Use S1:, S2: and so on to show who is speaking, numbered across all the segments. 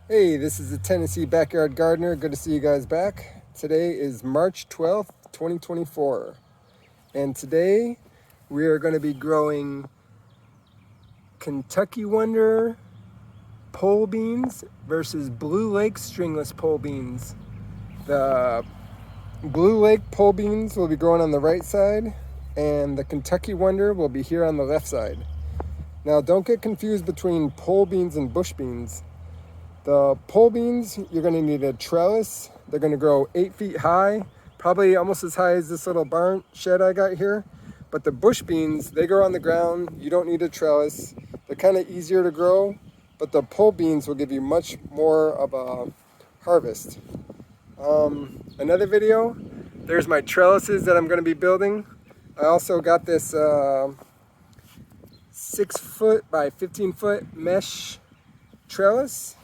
S1: Hey, this is the Tennessee Backyard Gardener. Good to see you guys back. Today is March 12th, 2024. And today we are going to be growing Kentucky Wonder pole beans versus Blue Lake stringless pole beans. The Blue Lake pole beans will be growing on the right side, and the Kentucky Wonder will be here on the left side. Now, don't get confused between pole beans and bush beans. The pole beans, you're going to need a trellis. They're going to grow 8 feet high, probably almost as high as this little barn shed I got here. But the bush beans, they grow on the ground. You don't need a trellis. They're kind of easier to grow, but the pole beans will give you much more of a harvest. Another video, there's my trellises that I'm going to be building. I also got this 6 foot by 15 foot mesh trellis.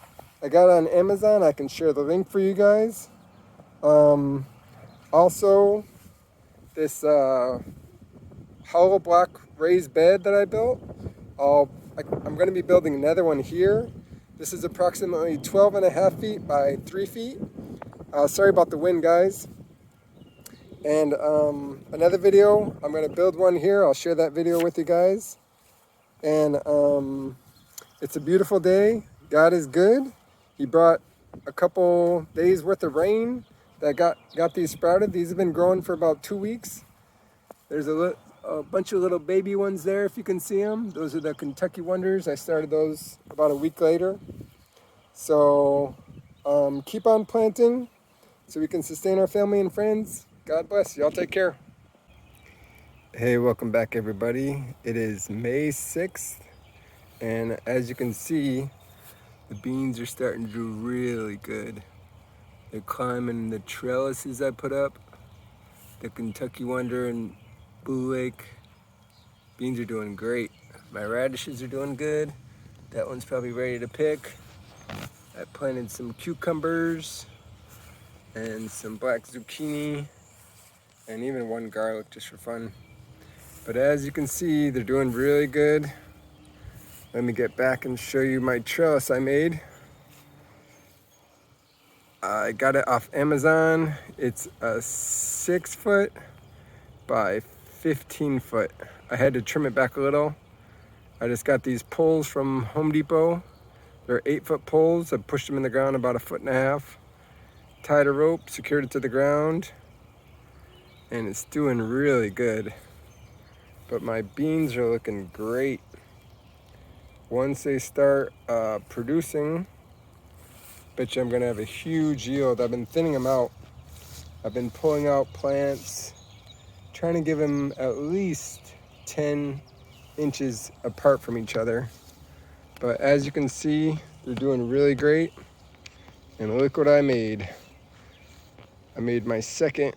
S1: I got it on Amazon. I can share the link for you guys. Also, this hollow block raised bed that I built. I'm going to be building another one here. This is approximately 12.5 feet by 3 feet. Sorry about the wind, guys. And another video, I'm going to build one here. I'll share that video with you guys. And it's a beautiful day. God is good. He brought a couple days worth of rain that got these sprouted. These have been growing for about 2 weeks. There's a bunch of little baby ones there if you can see them. Those are the Kentucky Wonders. I started those about a week later. So keep on planting so we can sustain our family and friends. God bless. Y'all take care. Hey, welcome back everybody. It is May 6th, and as you can see, the beans are starting to do really good. They're climbing the trellises I put up. The Kentucky Wonder and Blue Lake beans are doing great. My radishes are doing good. That one's probably ready to pick. I planted some cucumbers and some black zucchini and even one garlic just for fun. But as you can see, they're doing really good. Let me get back and show you my trellis I made. I got it off Amazon. It's a 6 foot by 15 foot. I had to trim it back a little. I just got these poles from Home Depot. They're 8 foot poles. I pushed them in the ground about 1.5 feet. Tied a rope, secured it to the ground, and it's doing really good. But my beans are looking great. Once they start producing, bet you I'm gonna have a huge yield. I've been thinning them out. I've been pulling out plants, trying to give them at least 10 inches apart from each other. But as you can see, they're doing really great. And look what I made. I made my second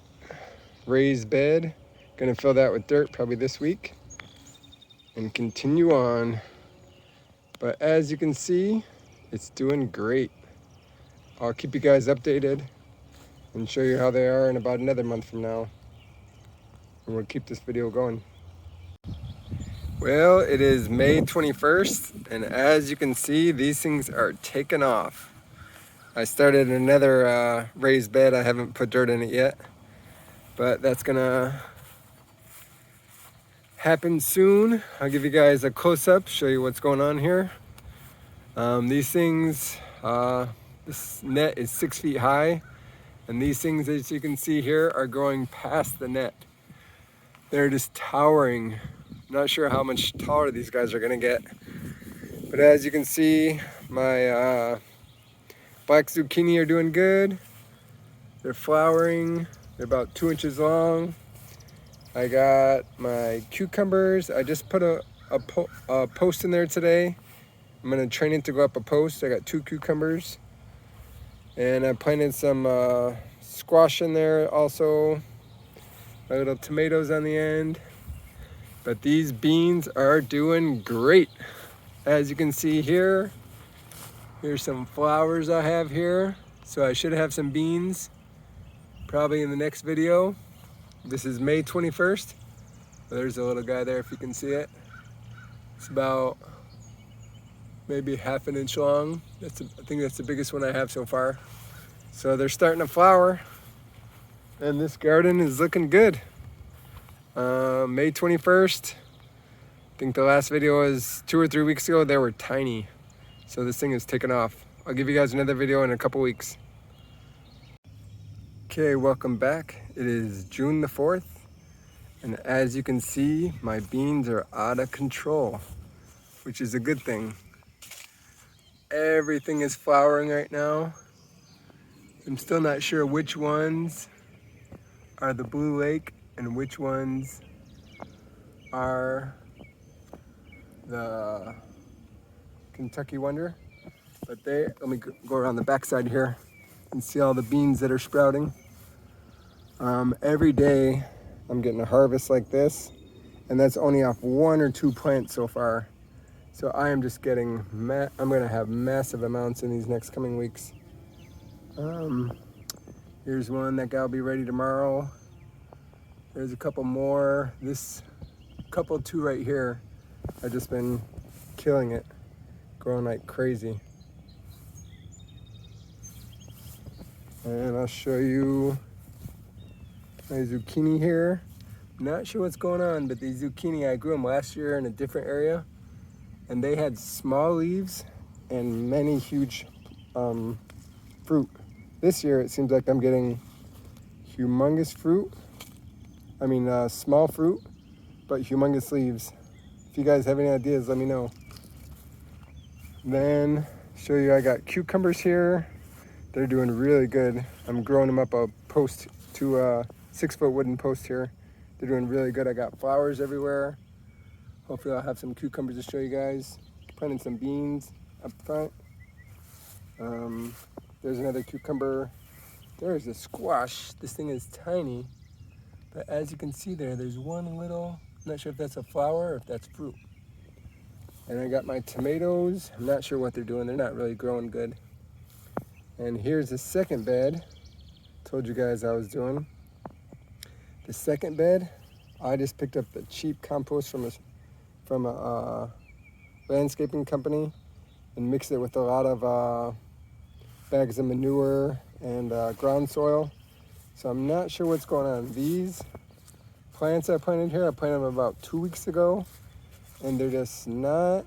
S1: raised bed. Gonna fill that with dirt probably this week and continue on. But as you can see, it's doing great. I'll keep you guys updated and show you how they are in about another month from now. And we'll keep this video going. Well, it is May 21st, and as you can see, these things are taking off. I started another raised bed. I haven't put dirt in it yet, but that's gonna happen soon. I'll give you guys a close-up, show you what's going on here. These things, this net is 6 feet high, and these things, as you can see here, are growing past the net. They're just towering. Not sure how much taller these guys are gonna get, but as you can see, my black zucchini are doing good. They're flowering. They're about 2 inches long. I got my cucumbers. I just put a post in there today. I'm gonna train it to go up a post. I got 2 cucumbers. And I planted some squash in there also. My little tomatoes on the end. But these beans are doing great. As you can see here, here's some flowers I have here. So I should have some beans probably in the next video. This is May 21st. There's a little guy there if you can see it. It's about maybe half an inch long. I think that's the biggest one I have so far. So they're starting to flower, and this garden is looking good. May 21st, I think the last video was 2 or 3 weeks ago. They were tiny, so this thing is taking off. I'll give you guys another video in a couple weeks. Okay, welcome back. It is June the 4th, and as you can see, my beans are out of control, which is a good thing. Everything is flowering right now. I'm still not sure which ones are the Blue Lake and which ones are the Kentucky Wonder. But let me go around the backside here and see all the beans that are sprouting. Every day I'm getting a harvest like this, and that's only off 1 or 2 plants so far. So I am just getting, I'm gonna have massive amounts in these next coming weeks. Here's one that will be ready tomorrow. There's a couple more. This couple, 2 right here, I've just been killing it, growing like crazy. And I'll show you my zucchini here. Not sure what's going on, but these zucchini, I grew them last year in a different area, and they had small leaves and many huge fruit. This year it seems like I'm getting humongous fruit. I mean small fruit, but humongous leaves. If you guys have any ideas, let me know. Then show you I got cucumbers here. They're doing really good. I'm growing them up a post to a 6-foot wooden post here. They're doing really good. I got flowers everywhere. Hopefully I'll have some cucumbers to show you guys. Planting some beans up front. There's another cucumber. There's a squash. This thing is tiny. But as you can see there's one little, I'm not sure if that's a flower or if that's fruit. And I got my tomatoes. I'm not sure what they're doing. They're not really growing good. And here's the second bed. Told you guys I was doing. The second bed, I just picked up the cheap compost from a landscaping company and mixed it with a lot of bags of manure and ground soil. So I'm not sure what's going on. These plants I planted here, I planted them about 2 weeks ago, and they're just not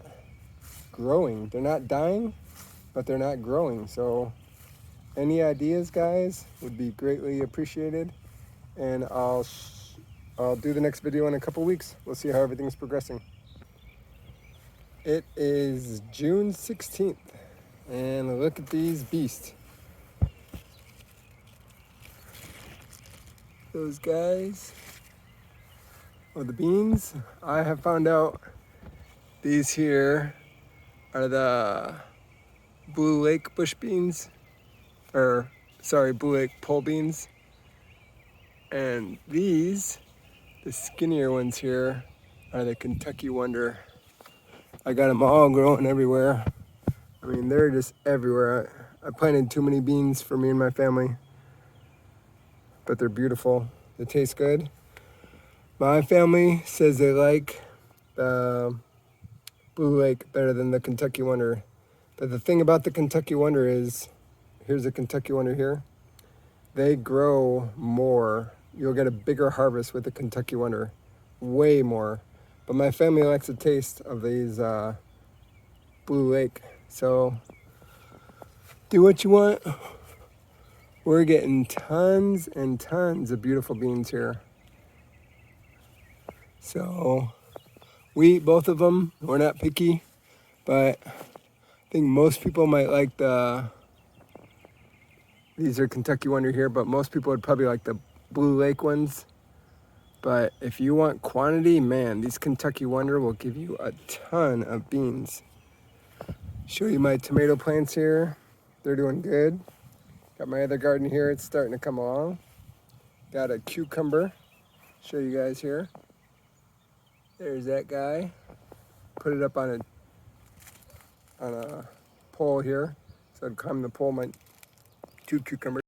S1: growing. They're not dying, but they're not growing. So any ideas, guys, would be greatly appreciated. And I'll do the next video in a couple weeks. We'll see how everything's progressing. It is June 16th, and look at these beasts. Those guys, oh, the beans. I have found out these here are the Blue Lake bush beans, or sorry, Blue Lake pole beans. And these, the skinnier ones here, are the Kentucky Wonder. I got them all growing everywhere. I mean, they're just everywhere. I planted too many beans for me and my family, but they're beautiful. They taste good. My family says they like the Blue Lake better than the Kentucky Wonder. But the thing about the Kentucky Wonder is, here's a Kentucky Wonder here. They grow more. You'll get a bigger harvest with the Kentucky Wonder, way more. But my family likes the taste of these Blue Lake. So do what you want. We're getting tons and tons of beautiful beans here. So we eat both of them. We're not picky, but I think most people might like these are Kentucky Wonder here, but most people would probably like the Blue Lake ones. But if you want quantity, man, these Kentucky Wonder will give you a ton of beans. Show you my tomato plants here. They're doing good. Got my other garden here. It's starting to come along. Got a cucumber. Show you guys here. There's that guy. Put it up on a pole here. So I'd climb the pole, my 2 cucumbers.